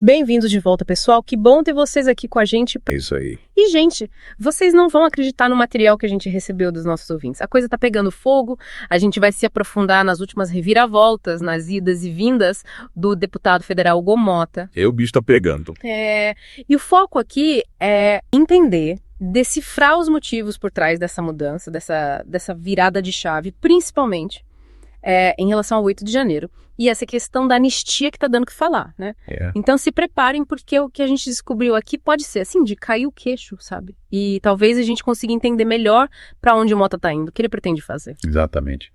Bem-vindos de volta, pessoal. Que bom ter vocês aqui com a gente. É isso aí. E, gente, vocês não vão acreditar no material que a gente recebeu dos nossos ouvintes. A coisa tá pegando fogo, a gente vai se aprofundar nas últimas reviravoltas, nas idas e vindas do deputado federal Hugo Motta. O bicho tá pegando. E o foco aqui é entender, decifrar os motivos por trás dessa mudança, dessa virada de chave, principalmente em relação ao 8 de janeiro. E essa questão da anistia que tá dando o que falar, né? Então se preparem, porque o que a gente descobriu aqui pode ser, assim, de cair o queixo, sabe? E talvez a gente consiga entender melhor para onde o Motta tá indo, o que ele pretende fazer. Exatamente.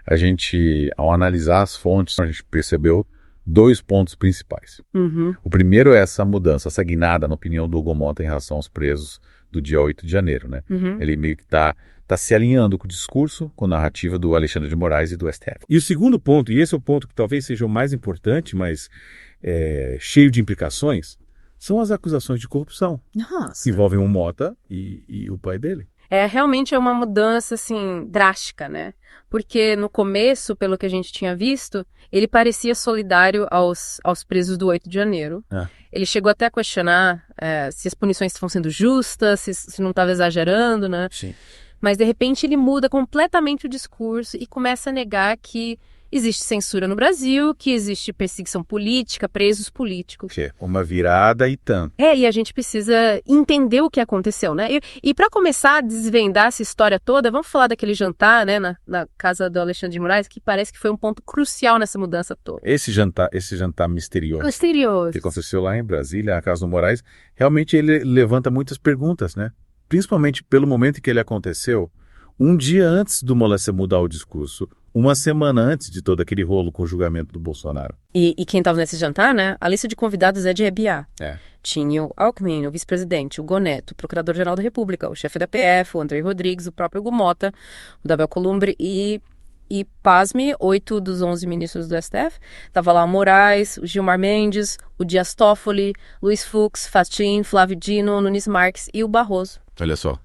A gente, ao analisar as fontes, a gente percebeu 2 pontos principais. O primeiro é essa mudança, essa guinada na opinião do Hugo Motta em relação aos presos do dia 8 de janeiro, né? Ele meio que tá se alinhando com o discurso, com a narrativa do Alexandre de Moraes e do STF. E o segundo ponto, e esse é o ponto que talvez seja o mais importante, mas cheio de implicações, são as acusações de corrupção. Nossa. Que envolvem o Motta e o pai dele. Realmente é uma mudança, assim, drástica, né? Porque no começo, pelo que a gente tinha visto, ele parecia solidário aos presos do 8 de janeiro. Ele chegou até a questionar se as punições estão sendo justas, se não estava exagerando, né? Sim. Mas, de repente, ele muda completamente o discurso e começa a negar que existe censura no Brasil, que existe perseguição política, presos políticos. Uma virada e tanto. E a gente precisa entender o que aconteceu, né? E para começar a desvendar essa história toda, vamos falar daquele jantar, né, na casa do Alexandre de Moraes, que parece que foi um ponto crucial nessa mudança toda. Esse jantar misterioso. Misterioso. Que aconteceu lá em Brasília, a casa do Moraes, realmente ele levanta muitas perguntas, né? Principalmente pelo momento em que ele aconteceu, um dia antes do Moleça mudar o discurso, uma semana antes de todo aquele rolo com o julgamento do Bolsonaro. E quem estava nesse jantar, né? A lista de convidados é de arrepiar. Tinha o Alckmin, o vice-presidente, o Gon Neto, o procurador-geral da República, o chefe da PF, o André Rodrigues, o próprio Hugo Motta, o Davi Alcolumbre e pasme, 8 dos 11 ministros do STF. Tava lá o Moraes, o Gilmar Mendes, o Dias Toffoli, Luiz Fux, Fatim, Flávio Dino, Nunes Marques e o Barroso. Olha só,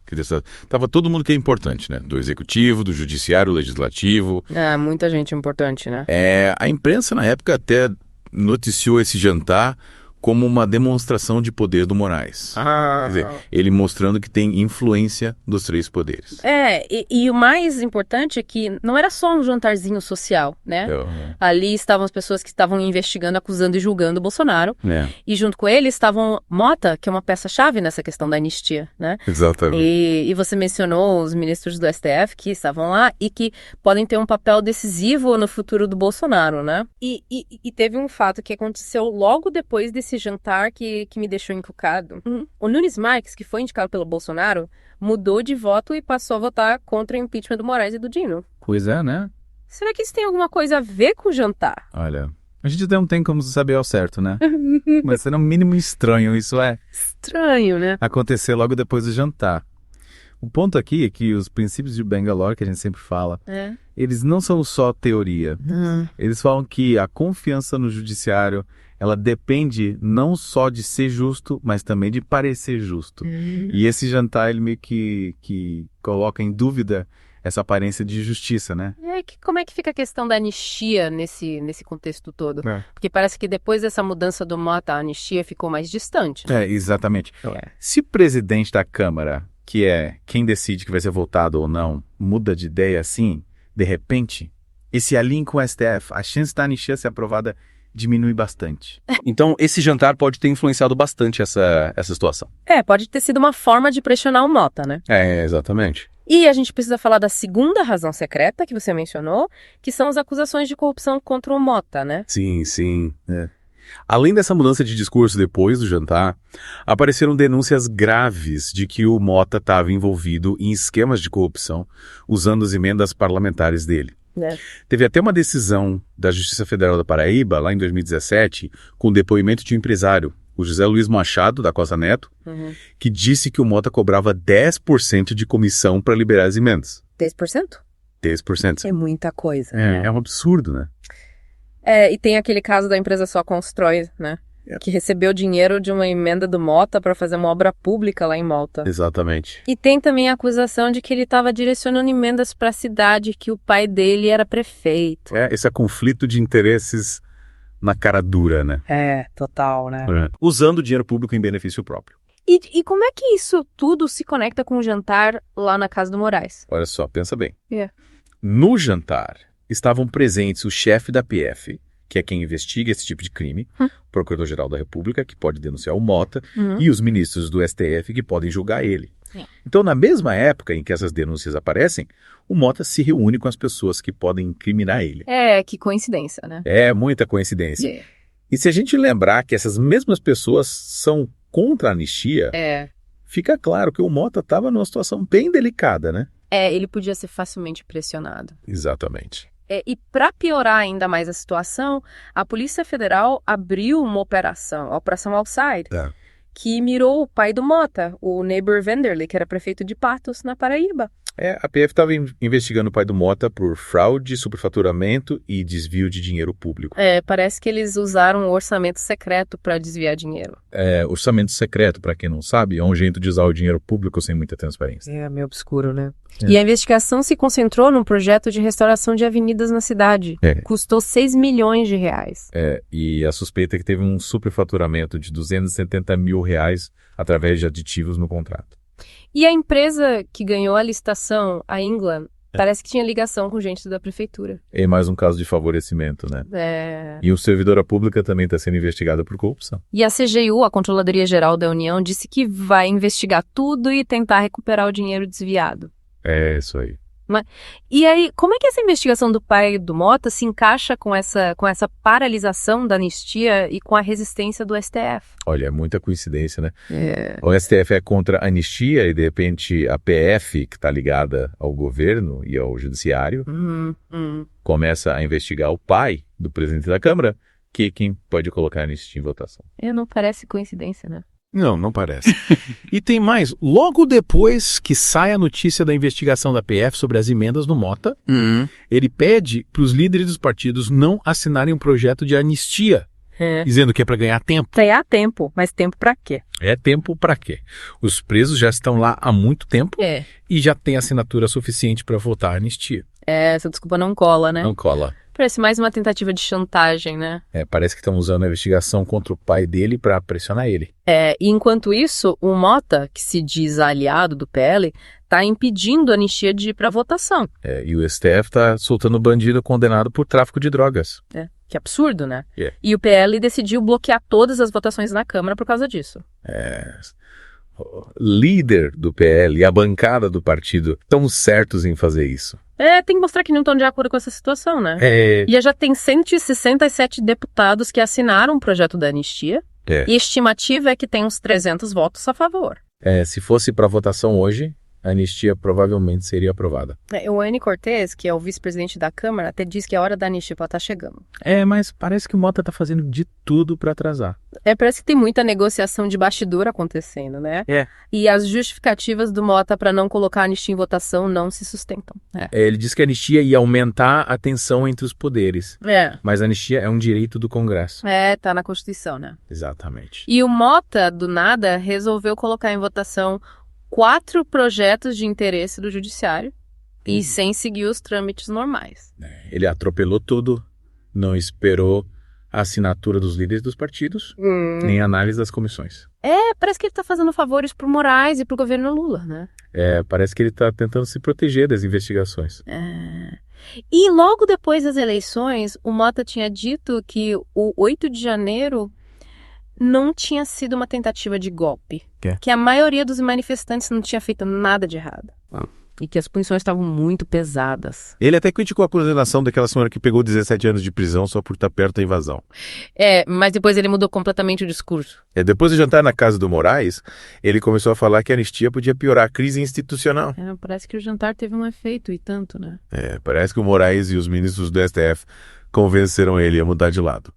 tava todo mundo que é importante, né? Do executivo, do judiciário, legislativo. Muita gente importante, né? A imprensa na época até noticiou esse jantar como uma demonstração de poder do Moraes. Quer dizer, ele mostrando que tem influência dos 3 poderes. E o mais importante é que não era só um jantarzinho social, né? Ali estavam as pessoas que estavam investigando, acusando e julgando o Bolsonaro. E junto com ele estavam Motta, que é uma peça-chave nessa questão da anistia, né? Exatamente. E você mencionou os ministros do STF que estavam lá e que podem ter um papel decisivo no futuro do Bolsonaro, né? E teve um fato que aconteceu logo depois desse jantar que me deixou encucado. O Nunes Marques, que foi indicado pelo Bolsonaro, mudou de voto e passou a votar contra o impeachment do Moraes e do Dino. Pois é, né? Será que isso tem alguma coisa a ver com o jantar? Olha, a gente não tem como saber ao certo, né? Mas é no mínimo estranho, isso Estranho, né? acontecer logo depois do jantar. O ponto aqui é que os princípios de Bangalore, que a gente sempre fala, eles não são só teoria. Eles falam que a confiança no judiciário, ela depende não só de ser justo, mas também de parecer justo. E esse jantar, ele meio que coloca em dúvida essa aparência de justiça, né? Como é que fica a questão da anistia nesse contexto todo? Porque parece que depois dessa mudança do Motta, a anistia ficou mais distante. Né? Exatamente. Se o presidente da Câmara, que é quem decide que vai ser votado ou não, muda de ideia assim, de repente, esse alinho com o STF, a chance da anistia ser aprovada diminui bastante. Então, esse jantar pode ter influenciado bastante essa situação. Pode ter sido uma forma de pressionar o Motta, né? Exatamente. E a gente precisa falar da segunda razão secreta que você mencionou, que são as acusações de corrupção contra o Motta, né? Sim. Além dessa mudança de discurso depois do jantar, apareceram denúncias graves de que o Motta estava envolvido em esquemas de corrupção usando as emendas parlamentares dele. Teve até uma decisão da Justiça Federal da Paraíba, lá em 2017, com o depoimento de um empresário, o José Luiz Machado, da Costa Neto, que disse que o Motta cobrava 10% de comissão para liberar as emendas. 10%? 10%. É muita coisa. É um absurdo, né? E tem aquele caso da empresa Só Constrói, né? Que recebeu dinheiro de uma emenda do Motta para fazer uma obra pública lá em Malta. Exatamente. E tem também a acusação de que ele estava direcionando emendas para a cidade, que o pai dele era prefeito. Esse é conflito de interesses na cara dura, né? Total, né? Usando o dinheiro público em benefício próprio. E como é que isso tudo se conecta com o jantar lá na casa do Moraes? Olha só, pensa bem. É. No jantar, estavam presentes o chefe da PF, que é quem investiga esse tipo de crime, o Procurador-Geral da República, que pode denunciar o Mota, e os ministros do STF, que podem julgar ele. Sim. Então, na mesma época em que essas denúncias aparecem, o Mota se reúne com as pessoas que podem incriminar ele. Que coincidência, né? É muita coincidência. E se a gente lembrar que essas mesmas pessoas são contra a anistia, fica claro que o Mota estava numa situação bem delicada, né? Ele podia ser facilmente pressionado. Exatamente. E para piorar ainda mais a situação, a Polícia Federal abriu uma operação, a Operação Outside, que mirou o pai do Mota, o Neighbor Vanderlei, que era prefeito de Patos, na Paraíba. A PF estava investigando o pai do Mota por fraude, superfaturamento e desvio de dinheiro público. Parece que eles usaram um orçamento secreto para desviar dinheiro. Orçamento secreto, para quem não sabe, é um jeito de usar o dinheiro público sem muita transparência. É meio obscuro, né? E a investigação se concentrou num projeto de restauração de avenidas na cidade. Custou 6 milhões de reais. E a suspeita é que teve um superfaturamento de 270 mil reais através de aditivos no contrato. E a empresa que ganhou a licitação, a England, parece que tinha ligação com gente da prefeitura. É mais um caso de favorecimento, né? E o servidora pública também está sendo investigada por corrupção. E a CGU, a Controladoria Geral da União, disse que vai investigar tudo e tentar recuperar o dinheiro desviado. Isso aí. E aí, como é que essa investigação do pai do Mota se encaixa com essa paralisação da anistia e com a resistência do STF? Olha, é muita coincidência, né? O STF é contra a anistia e, de repente, a PF, que está ligada ao governo e ao judiciário, começa a investigar o pai do presidente da Câmara, que é quem pode colocar a anistia em votação. Não parece coincidência, né? Não parece. E tem mais. Logo depois que sai a notícia da investigação da PF sobre as emendas no Mota, ele pede para os líderes dos partidos não assinarem um projeto de anistia, dizendo que é para ganhar tempo. Ganhar tempo, mas tempo para quê? Tempo para quê? Os presos já estão lá há muito tempo e já tem assinatura suficiente para votar a anistia. Essa desculpa não cola, né? Não cola. Parece mais uma tentativa de chantagem, né? Parece que estão usando a investigação contra o pai dele para pressionar ele. E enquanto isso, o Mota, que se diz aliado do PL, está impedindo a anistia de ir para votação. E o STF está soltando bandido condenado por tráfico de drogas. Que absurdo, né? E o PL decidiu bloquear todas as votações na Câmara por causa disso. O líder do PL e a bancada do partido estão certos em fazer isso. Tem que mostrar que não estão de acordo com essa situação, né? E já tem 167 deputados que assinaram o projeto da anistia. E a estimativa é que tem uns 300 votos a favor. Se fosse para votação hoje, a anistia provavelmente seria aprovada. O Anny Cortez, que é o vice-presidente da Câmara, até diz que a hora da anistia pode estar chegando. Mas parece que o Mota está fazendo de tudo para atrasar. Parece que tem muita negociação de bastidor acontecendo, né? E as justificativas do Mota para não colocar a anistia em votação não se sustentam. Ele disse que a anistia ia aumentar a tensão entre os poderes. Mas a anistia é um direito do Congresso. Tá na Constituição, né? Exatamente. E o Mota, do nada, resolveu colocar em votação 4 projetos de interesse do Judiciário e sem seguir os trâmites normais. Ele atropelou tudo, não esperou a assinatura dos líderes dos partidos, nem a análise das comissões. Parece que ele está fazendo favores pro Moraes e pro governo Lula, né? Parece que ele está tentando se proteger das investigações. E logo depois das eleições, o Mota tinha dito que o 8 de janeiro não tinha sido uma tentativa de golpe. Que a maioria dos manifestantes não tinha feito nada de errado. E que as punições estavam muito pesadas. Ele até criticou a condenação daquela senhora que pegou 17 anos de prisão só por estar perto da invasão. Mas depois ele mudou completamente o discurso. Depois de jantar na casa do Moraes, ele começou a falar que a anistia podia piorar a crise institucional. Parece que o jantar teve um efeito, e tanto, né? Parece que o Moraes e os ministros do STF convenceram ele a mudar de lado.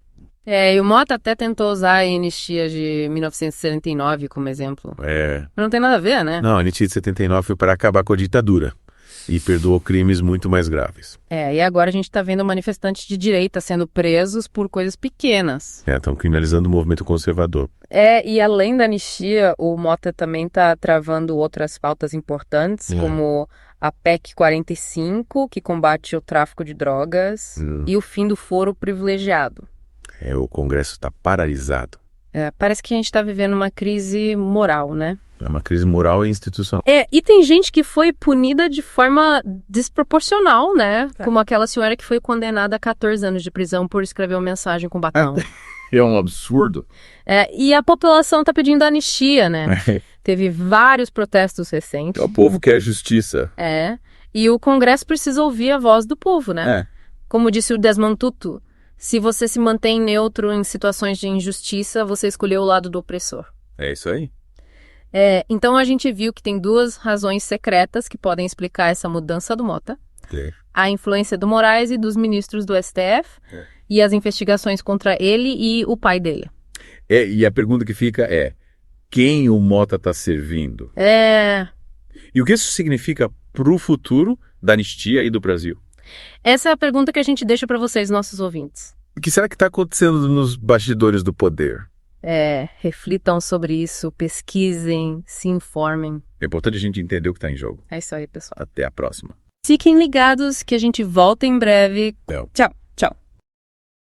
E o Mota até tentou usar a anistia de 1979 como exemplo. Mas não tem nada a ver, né? Não, a anistia de 79 foi para acabar com a ditadura e perdoou crimes muito mais graves. E agora a gente está vendo manifestantes de direita sendo presos por coisas pequenas. Estão criminalizando o movimento conservador. E além da anistia, o Mota também está travando outras pautas importantes, como a PEC 45, que combate o tráfico de drogas, e o fim do foro privilegiado. O Congresso está paralisado. Parece que a gente está vivendo uma crise moral, né? É uma crise moral e institucional. E tem gente que foi punida de forma desproporcional, né? Como aquela senhora que foi condenada a 14 anos de prisão por escrever uma mensagem com batom. É um absurdo. E a população está pedindo anistia, né? Teve vários protestos recentes. O povo quer justiça. E o Congresso precisa ouvir a voz do povo, né? Como disse o Desmond Tutu, se você se mantém neutro em situações de injustiça, você escolheu o lado do opressor. É isso aí. Então a gente viu que tem duas razões secretas que podem explicar essa mudança do Mota. A influência do Moraes e dos ministros do STF e as investigações contra ele e o pai dele. E a pergunta que fica é, quem o Mota está servindo? E o que isso significa para o futuro da anistia e do Brasil? Essa é a pergunta que a gente deixa para vocês, nossos ouvintes. O que será que está acontecendo nos bastidores do poder? Reflitam sobre isso, pesquisem, se informem. É importante a gente entender o que está em jogo. É isso aí, pessoal. Até a próxima. Fiquem ligados que a gente volta em breve. Tchau. Tchau.